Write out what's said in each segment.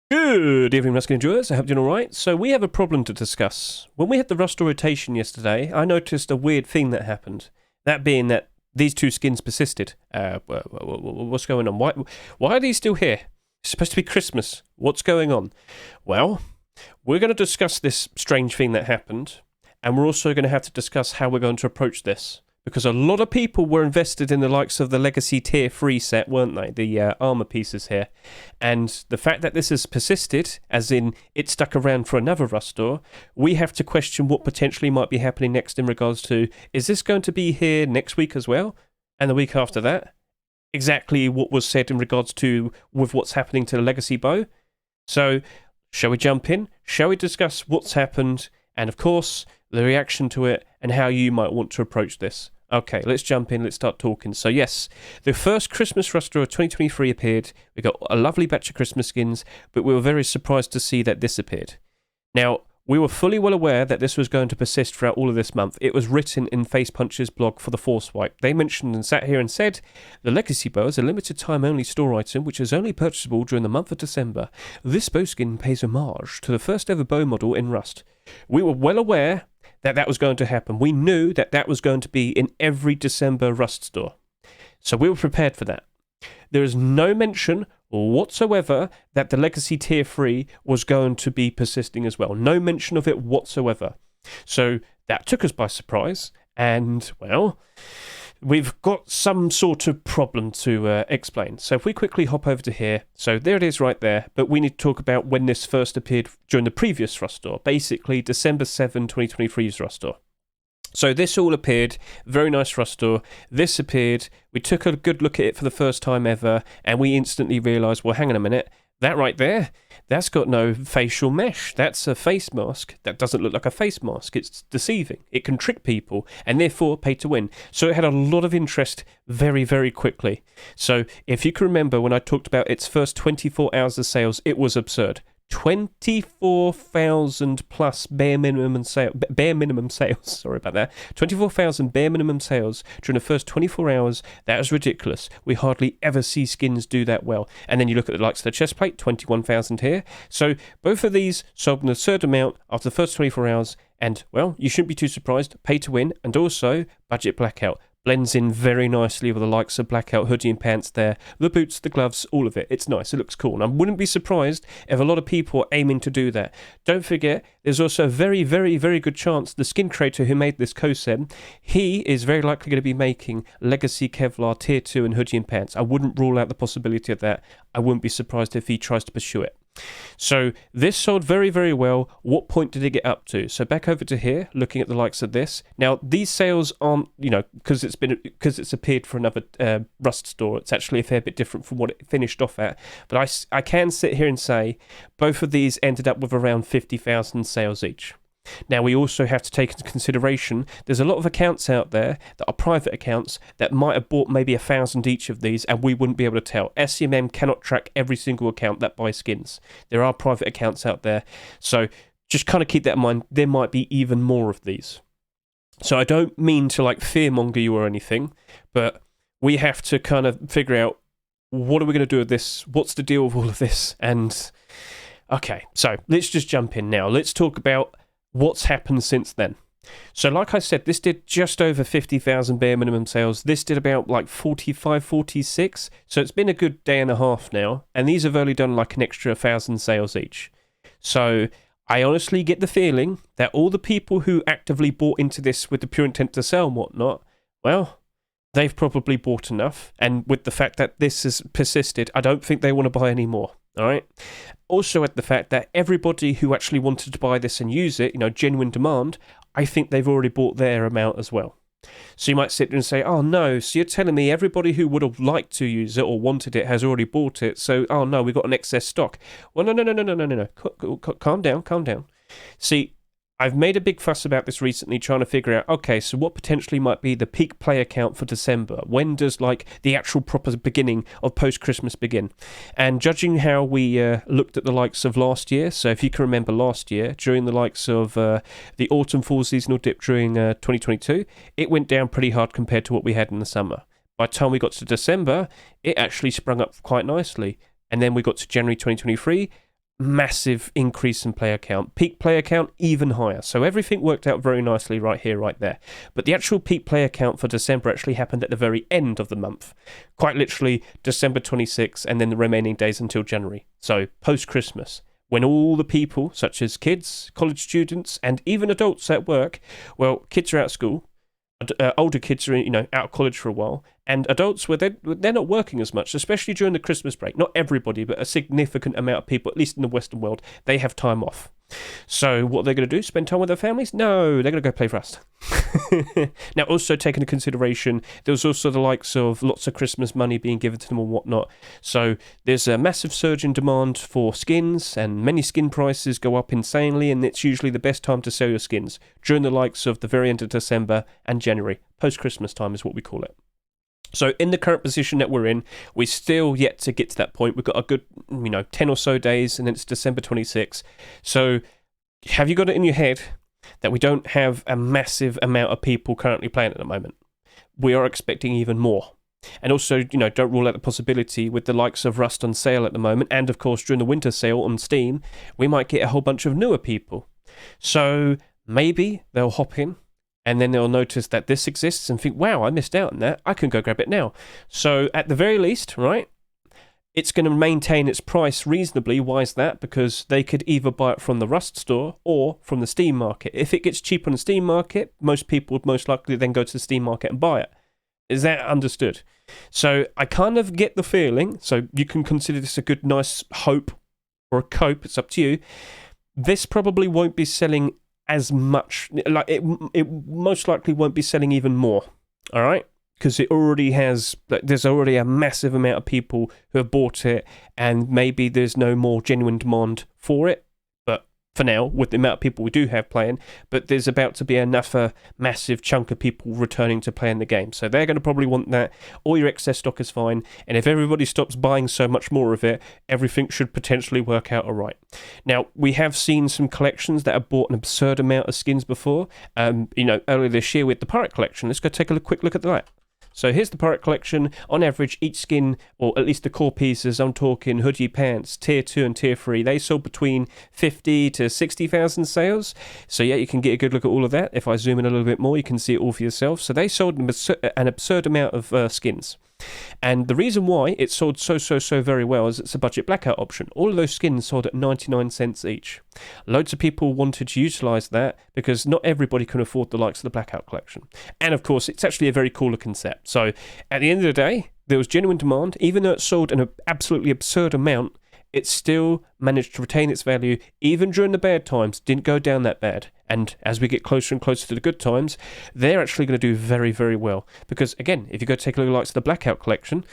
Good evening, Musket enjoyers. I hope you're doing alright. So we have a problem to discuss. When we had the Rust rotation yesterday, I noticed a weird thing that happened. That being that these two skins persisted. What's going on? Why are these still here? It's supposed to be Christmas. What's going on? Well, we're going to discuss this strange thing that happened, and we're also going to have to discuss how we're going to approach this. Because a lot of people were invested in the likes of the Legacy Tier 3 set, weren't they? The armor pieces here. And the fact that this has persisted, as in it stuck around for another Rust store, we have to question what potentially might be happening next in regards to, is this going to be here next week as well? And the week after that? Exactly what was said in regards to with what's happening to the Legacy Bow. So, shall we jump in? Shall we discuss what's happened? And of course, the reaction to it and how you might want to approach this. Okay, let's jump in, let's start talking. So yes, the first Christmas Rust of 2023 appeared. We got a lovely batch of Christmas skins, but we were very surprised to see that this appeared. Now, we were fully well aware that this was going to persist throughout all of this month. It was written in Facepunch's blog for the Force Wipe. They mentioned and sat here and said, the Legacy Bow is a limited time only store item which is only purchasable during the month of December. This bow skin pays homage to the first ever bow model in Rust. We were well aware that was going to happen. We knew that was going to be in every December Rust store. So we were prepared for that. There is no mention whatsoever that the Legacy Tier 3 was going to be persisting as well. No mention of it whatsoever. So that took us by surprise, and, well, we've got some sort of problem to explain. So if we quickly hop over to here, so there it is right there, but we need to talk about when this first appeared during the previous Rust store, basically December 7, 2023's Rust store. So this all appeared, very nice Rust store. This appeared, we took a good look at it for the first time ever, and we instantly realised, well, hang on a minute, that right there, that's got no facial mesh. That's a face mask. That doesn't look like a face mask. It's deceiving. It can trick people and therefore pay to win. So it had a lot of interest very, very quickly. So if you can remember when I talked about its first 24 hours of sales, it was absurd. 24,000 plus bare minimum sales. Sorry about that. 24,000 bare minimum sales during the first 24 hours. That is ridiculous. We hardly ever see skins do that well. And then you look at the likes of the chest plate, 21,000 here. So both of these sold an absurd amount after the first 24 hours. And, well, you shouldn't be too surprised. Pay to win. And also, budget blackout. Blends in very nicely with the likes of blackout hoodie and pants there. The boots, the gloves, all of it. It's nice. It looks cool. And I wouldn't be surprised if a lot of people are aiming to do that. Don't forget, there's also a very, very, very good chance the skin creator who made this Kosem, he is very likely going to be making Legacy Kevlar Tier 2 and hoodie and pants. I wouldn't rule out the possibility of that. I wouldn't be surprised if he tries to pursue it. So this sold very, very well. What point did it get up to? So back over to here, looking at the likes of this. Now these sales aren't, because it's appeared for another Rust store. It's actually a fair bit different from what it finished off at. But I can sit here and say both of these ended up with around 50,000 sales each. Now, we also have to take into consideration there's a lot of accounts out there that are private accounts that might have bought maybe 1,000 each of these, and we wouldn't be able to tell. SCMM cannot track every single account that buys skins. There are private accounts out there, so just kind of keep that in mind. There might be even more of these. So I don't mean to fearmonger you or anything, but we have to kind of figure out what are we going to do with this? What's the deal with all of this? And okay, so let's just jump in now. Let's talk about what's happened since then. So like I said, this did just over 50,000 bare minimum sales. This did about 45, 46. So it's been a good day and a half now. And these have only done an extra 1,000 sales each. So I honestly get the feeling that all the people who actively bought into this with the pure intent to sell and whatnot, well, they've probably bought enough. And with the fact that this has persisted, I don't think they want to buy any more. All right. Also, at the fact that everybody who actually wanted to buy this and use it, genuine demand, I think they've already bought their amount as well. So you might sit there and say, oh no, so you're telling me everybody who would have liked to use it or wanted it has already bought it. So, oh no, we've got an excess stock. Well, no. Calm down. See, I've made a big fuss about this recently, trying to figure out, okay, so what potentially might be the peak play count for December? When does, the actual proper beginning of post-Christmas begin? And judging how we looked at the likes of last year, so if you can remember last year, during the likes of the autumn-fall seasonal dip during 2022, it went down pretty hard compared to what we had in the summer. By the time we got to December, it actually sprung up quite nicely. And then we got to January 2023, massive increase in player count. Peak player count even higher. So everything worked out very nicely right here, right there. But the actual peak player count for December actually happened at the very end of the month. Quite literally December 26th, and then the remaining days until January. So post-Christmas, when all the people, such as kids, college students, and even adults at work, well, kids are out of school, older kids are out of college for a while, and adults they're not working as much, especially during the Christmas break. Not everybody, but a significant amount of people, at least in the Western world, they have time off. So what are they going to do? Spend time with their families? No, they're going to go play Rust. Now, also take into consideration, there was also the likes of lots of Christmas money being given to them and whatnot. So there's a massive surge in demand for skins, and many skin prices go up insanely, and it's usually the best time to sell your skins during the likes of the very end of December and January. Post-Christmas time is what we call it. So in the current position that we're in, we're still yet to get to that point. We've got a good, 10 or so days, and then it's December 26th. So have you got it in your head that we don't have a massive amount of people currently playing at the moment? We are expecting even more. And also, don't rule out the possibility with the likes of Rust on sale at the moment, and of course during the winter sale on Steam, we might get a whole bunch of newer people. So maybe they'll hop in, and then they'll notice that this exists and think, wow, I missed out on that. I can go grab it now. So at the very least, right, it's going to maintain its price reasonably. Why is that? Because they could either buy it from the Rust store or from the Steam market. If it gets cheaper on the Steam market, most people would most likely then go to the Steam market and buy it. Is that understood? So I kind of get the feeling, so you can consider this a good, nice hope or a cope, it's up to you. This probably won't be selling as much, like it most likely won't be selling even more, all right? Because there's already a massive amount of people who have bought it, and maybe there's no more genuine demand for it, but for now, with the amount of people we do have playing, but there's about to be another massive chunk of people returning to playing the game, so they're going to probably want that. All your excess stock is fine, and if everybody stops buying so much more of it, everything should potentially work out all right. Now, we have seen some collections that have bought an absurd amount of skins before. Earlier this year with the Pirate Collection. Let's go take a quick look at that. So here's the Pirate Collection. On average, each skin, or at least the core pieces, I'm talking hoodie pants, tier 2 and tier 3, they sold between 50 to 60,000 sales. So yeah, you can get a good look at all of that. If I zoom in a little bit more, you can see it all for yourself. So they sold an absurd amount of skins. And the reason why it sold so very well is it's a budget blackout option. All of those skins sold at 99 cents each. Loads of people wanted to utilise that because not everybody can afford the likes of the blackout collection. And of course, it's actually a very cool looking set. So at the end of the day, there was genuine demand. Even though it sold an absolutely absurd amount, it still managed to retain its value even during the bad times. Didn't go down that bad. And as we get closer and closer to the good times, they're actually going to do very, very well. Because, again, if you go take a look at the likes of the Blackout Collection,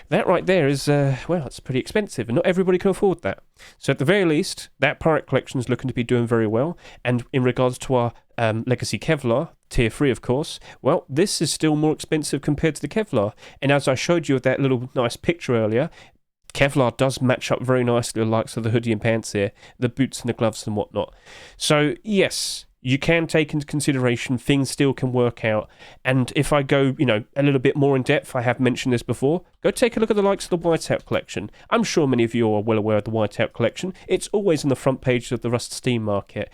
that right there is, it's pretty expensive, and not everybody can afford that. So at the very least, that Pirate Collection is looking to be doing very well. And in regards to our Legacy Kevlar, Tier 3, of course, well, this is still more expensive compared to the Kevlar. And as I showed you with that little nice picture earlier, Kevlar does match up very nicely with the likes of the hoodie and pants here, the boots and the gloves and whatnot. So, yes, you can take into consideration things still can work out. And if I go, a little bit more in depth, I have mentioned this before, go take a look at the likes of the Whiteout Collection. I'm sure many of you are well aware of the Whiteout Collection. It's always on the front page of the Rust Steam market.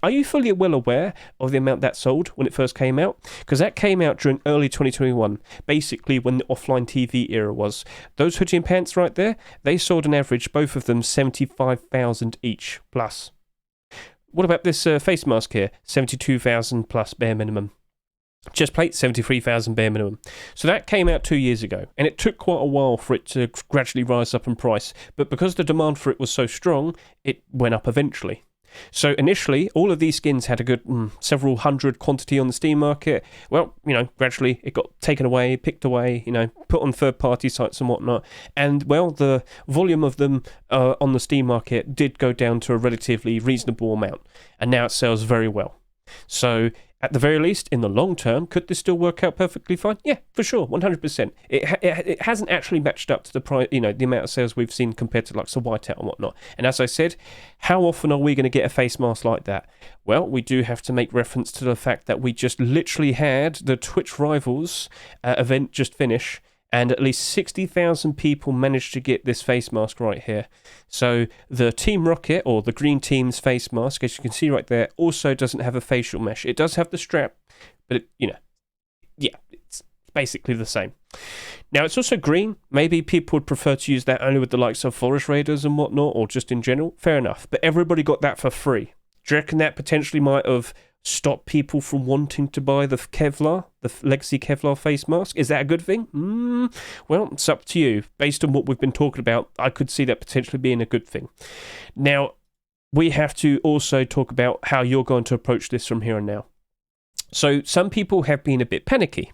Are you fully well aware of the amount that sold when it first came out? Because that came out during early 2021, basically when the offline TV era was. Those hoodie and pants right there, they sold on average, both of them, 75,000 each plus. What about this face mask here? 72,000 plus bare minimum. Chest plate, 73,000 bare minimum. So that came out 2 years ago, and it took quite a while for it to gradually rise up in price. But because the demand for it was so strong, it went up eventually. So initially, all of these skins had a good several hundred quantity on the Steam market. Well, gradually it got taken away, picked away, put on third-party sites and whatnot. And, well, the volume of them on the Steam market did go down to a relatively reasonable amount. And now it sells very well. So, at the very least, in the long term, could this still work out perfectly fine? Yeah, for sure, 100%. It hasn't actually matched up to the price, the amount of sales we've seen compared to like the Whiteout and whatnot. And as I said, how often are we going to get a face mask like that? Well, we do have to make reference to the fact that we just literally had the Twitch Rivals event just finish. and at least 60,000 people managed to get this face mask right here. So the Team Rocket, or the green team's face mask, as you can see right there, also doesn't have a facial mesh. It does have the strap, but it's basically the same. Now, it's also green. Maybe people would prefer to use that only with the likes of Forest Raiders and whatnot, or just in general. Fair enough. But everybody got that for free. Do you reckon that potentially might have stopped people from wanting to buy the Kevlar, the Legacy Kevlar face mask? Is that a good thing? Well, it's up to you. Based on what we've been talking about, I could see that potentially being a good thing. Now, we have to also talk about how you're going to approach this from here on now. So, some people have been a bit panicky.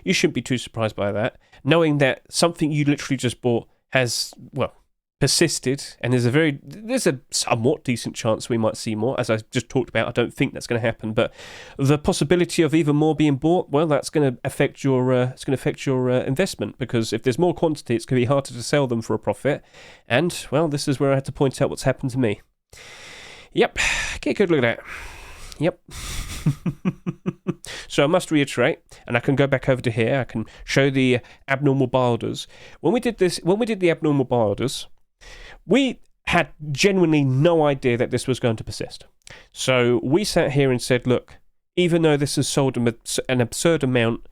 You shouldn't be too surprised by that, knowing that something you literally just bought has, well, persisted, and there's a somewhat decent chance we might see more. As I just talked about, I don't think that's going to happen, but the possibility of even more being bought, well, that's going to affect your investment, because if there's more quantity, it's going to be harder to sell them for a profit. And well, this is where I had to point out what's happened to me. Yep, get a good look at that. Yep. So I must reiterate, and I can go back over to here, I can show the abnormal buy orders. When we did the abnormal buy orders, we had genuinely no idea that this was going to persist. So we sat here and said, look, even though this has sold an absurd amount,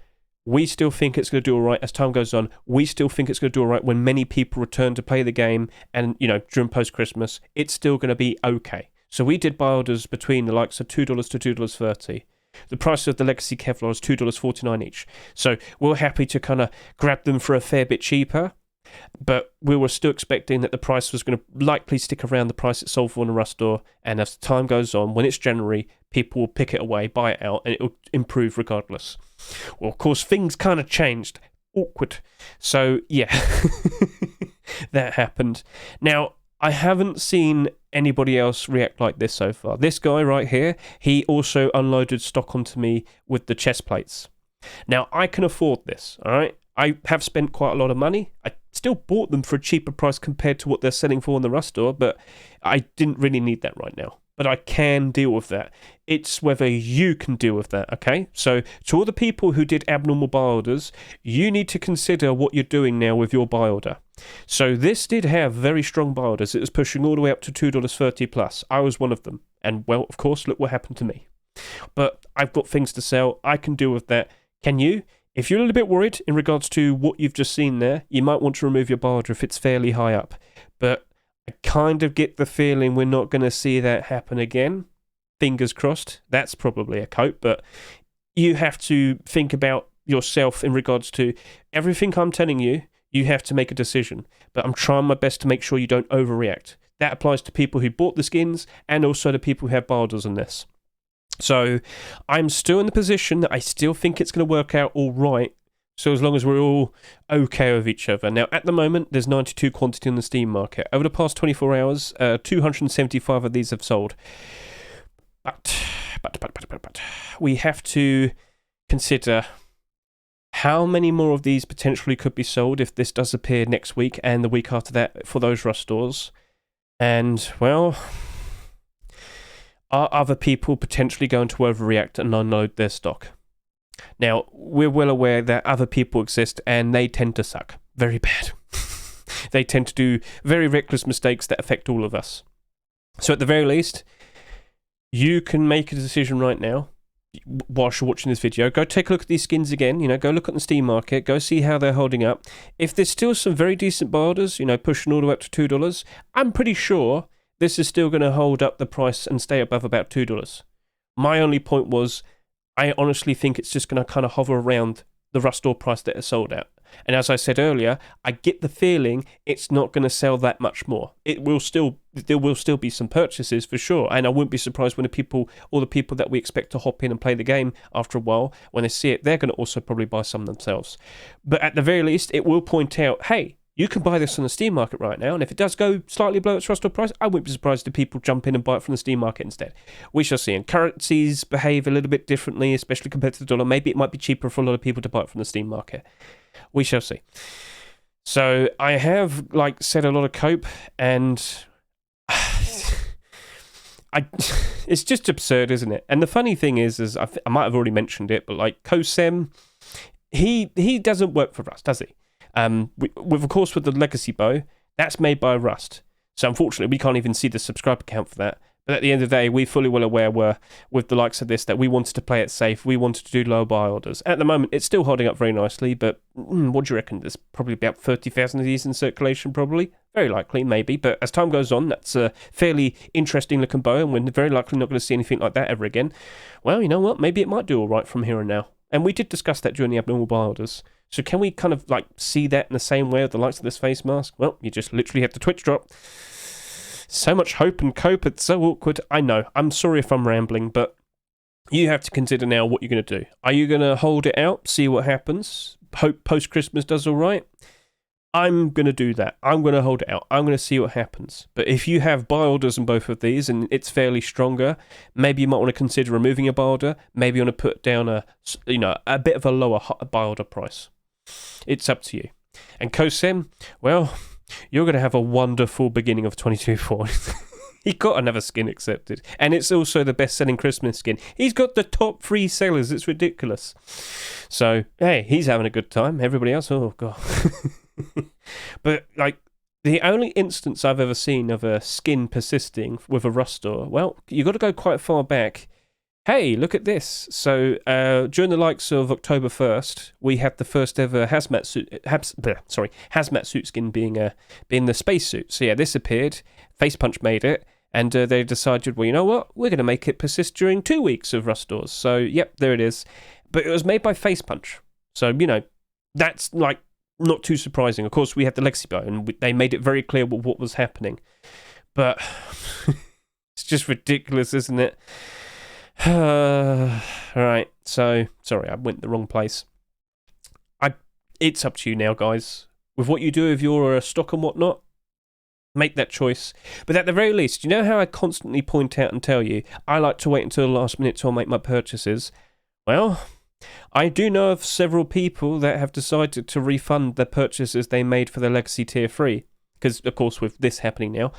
we still think it's going to do all right as time goes on. We still think it's going to do all right when many people return to play the game, and during post-Christmas, it's still going to be okay. So we did buy orders between the likes of $2 to $2.30. The price of the Legacy Kevlar is $2.49 each. So we're happy to kind of grab them for a fair bit cheaper, but we were still expecting that the price was going to likely stick around the price it sold for on the Rust store, and as time goes on, when it's January, people will pick it away, buy it out, and it will improve regardless. Well, of course, things kind of changed. Awkward. So, yeah, that happened. Now, I haven't seen anybody else react like this so far. This guy right here, he also unloaded stock onto me with the chest plates. Now, I can afford this, all right? I have spent quite a lot of money. I still bought them for a cheaper price compared to what they're selling for on the Rust store, but I didn't really need that right now. But I can deal with that. It's whether you can deal with that, okay? So, to all the people who did abnormal buy orders, you need to consider what you're doing now with your buy order. So, this did have very strong buy orders. It was pushing all the way up to $2.30 plus. I was one of them. And, well, of course, look what happened to me. But I've got things to sell. I can deal with that. Can you? If you're a little bit worried in regards to what you've just seen there, you might want to remove your buy order if it's fairly high up. But I kind of get the feeling we're not going to see that happen again. Fingers crossed. That's probably a cope, but you have to think about yourself in regards to everything I'm telling you. You have to make a decision, but I'm trying my best to make sure you don't overreact. That applies to people who bought the skins and also to people who have buy orders on this. So I'm still in the position that I still think it's going to work out all right. So as long as we're all okay with each other. Now, at the moment, there's 92 quantity on the Steam market. Over the past 24 hours, 275 of these have sold. But we have to consider how many more of these potentially could be sold if this does appear next week and the week after that for those Rust stores. And, well, are other people potentially going to overreact and unload their stock? Now, we're well aware that other people exist and they tend to suck very bad. They tend to do very reckless mistakes that affect all of us. So at the very least, you can make a decision right now whilst you're watching this video. Go take a look at these skins again, go look at the Steam market, go see how they're holding up. If there's still some very decent buy orders, pushing all the way up to $2, I'm pretty sure this is still going to hold up the price and stay above about $2. My only point was, I honestly think it's just going to kind of hover around the Rust store price that it sold at. And as I said earlier, I get the feeling it's not going to sell that much more. There will still be some purchases for sure, and I wouldn't be surprised when all the people that we expect to hop in and play the game after a while, when they see it, they're going to also probably buy some themselves. But at the very least, it will point out, hey, you can buy this on the Steam market right now, and if it does go slightly below its Rust store price, I wouldn't be surprised if people jump in and buy it from the Steam market instead. We shall see. And currencies behave a little bit differently, especially compared to the dollar. Maybe it might be cheaper for a lot of people to buy it from the Steam market. We shall see. So I have said a lot of cope, and it's just absurd, isn't it? And the funny thing is I might have already mentioned it, but Kosem, he doesn't work for us, does he? Of course, with the Legacy Bow, that's made by Rust. So unfortunately, we can't even see the subscriber count for that. But at the end of the day, we're fully well aware with the likes of this that we wanted to play it safe. We wanted to do low buy orders. At the moment, it's still holding up very nicely, but what do you reckon? There's probably about 30,000 of these in circulation, probably. Very likely, maybe. But as time goes on, that's a fairly interesting looking bow, and we're very likely not going to see anything like that ever again. Well, you know what? Maybe it might do all right from here on now. And we did discuss that during the abnormal buy orders. So can we kind of like see that in the same way with the likes of this face mask? Well, you just literally have to Twitch drop. So much hope and cope, it's so awkward. I know, I'm sorry if I'm rambling, but you have to consider now what you're going to do. Are you going to hold it out, see what happens, hope post-Christmas does all right? I'm going to do that. I'm going to hold it out. I'm going to see what happens. But if you have buy orders on both of these and it's fairly stronger, maybe you might want to consider removing a buy order. Maybe you want to put down a bit of a lower buy order price. It's up to you. And Kosem, well, you're going to have a wonderful beginning of 22-4. He got another skin accepted. And it's also the best-selling Christmas skin. He's got the top 3 sellers. It's ridiculous. So, hey, he's having a good time. Everybody else, oh, God. But, like, the only instance I've ever seen of a skin persisting with a Rust store, well, you've got to go quite far back. Hey, look at this. So, during the likes of October 1st, we had the first ever hazmat suit skin being the spacesuit. So, yeah, this appeared. Facepunch made it. And they decided, well, you know what? We're going to make it persist during 2 weeks of Rust stores. So, yep, there it is. But it was made by Facepunch. So, you know, that's, like, not too surprising. Of course, we had the Legacy Bow, and they made it very clear what was happening. But it's just ridiculous, isn't it? Right, so sorry, I went the wrong place. It's up to you now, guys. With what you do with your stock and whatnot, make that choice. But at the very least, you know how I constantly point out and tell you I like to wait until the last minute to make my purchases? Well, I do know of several people that have decided to refund the purchases they made for the Legacy Tier 3. Because, of course, with this happening now,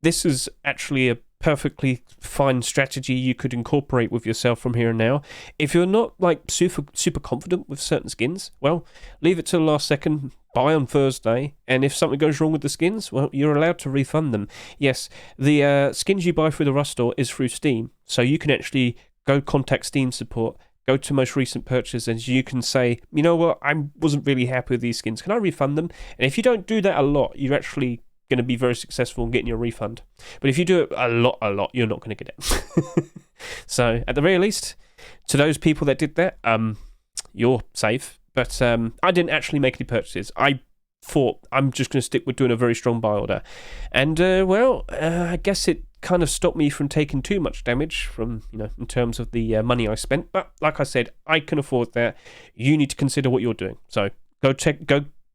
this is actually a perfectly fine strategy you could incorporate with yourself from here and now. If you're not like super confident with certain skins, well, leave it till the last second, buy on Thursday, and if something goes wrong with the skins, well, you're allowed to refund them. Yes, the skins you buy through the Rust store is through Steam, so you can actually go contact Steam support, go to most recent purchases, and you can say, you know what, I wasn't really happy with these skins, can I refund them? And if you don't do that a lot, you're actually going to be very successful in getting your refund. But if you do it a lot, you're not going to get it. So at the very least, to those people that did that, you're safe. But I didn't actually make any purchases. I thought I'm just going to stick with doing a very strong buy order. And I guess it kind of stopped me from taking too much damage from, in terms of the money I spent. But like I said, I can afford that. You need to consider what you're doing. So go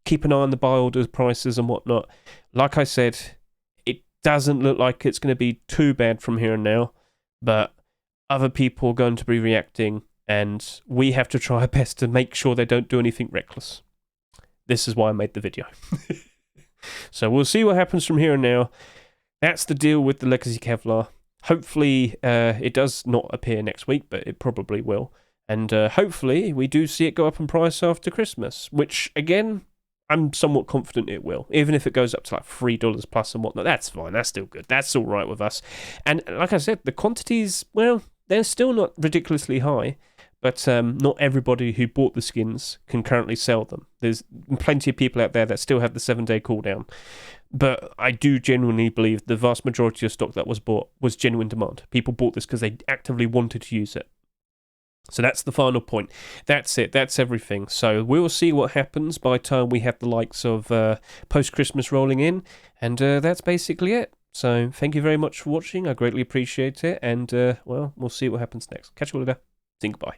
keep an eye on the buy orders, prices and whatnot. Like I said, it doesn't look like it's going to be too bad from here and now, but other people are going to be reacting, and we have to try our best to make sure they don't do anything reckless. This is why I made the video. So we'll see what happens from here and now. That's the deal with the Legacy Kevlar. Hopefully it does not appear next week, but it probably will. And hopefully we do see it go up in price after Christmas, which, again, I'm somewhat confident it will. Even if it goes up to like $3 plus and whatnot, that's fine. That's still good. That's all right with us. And like I said, the quantities, well, they're still not ridiculously high, but not everybody who bought the skins can currently sell them. There's plenty of people out there that still have the 7-day cooldown. But I do genuinely believe the vast majority of stock that was bought was genuine demand. People bought this because they actively wanted to use it. So that's the final point. That's it. That's everything. So we'll see what happens by the time we have the likes of post-Christmas rolling in. And that's basically it. So thank you very much for watching. I greatly appreciate it. And, we'll see what happens next. Catch you all later. Think bye.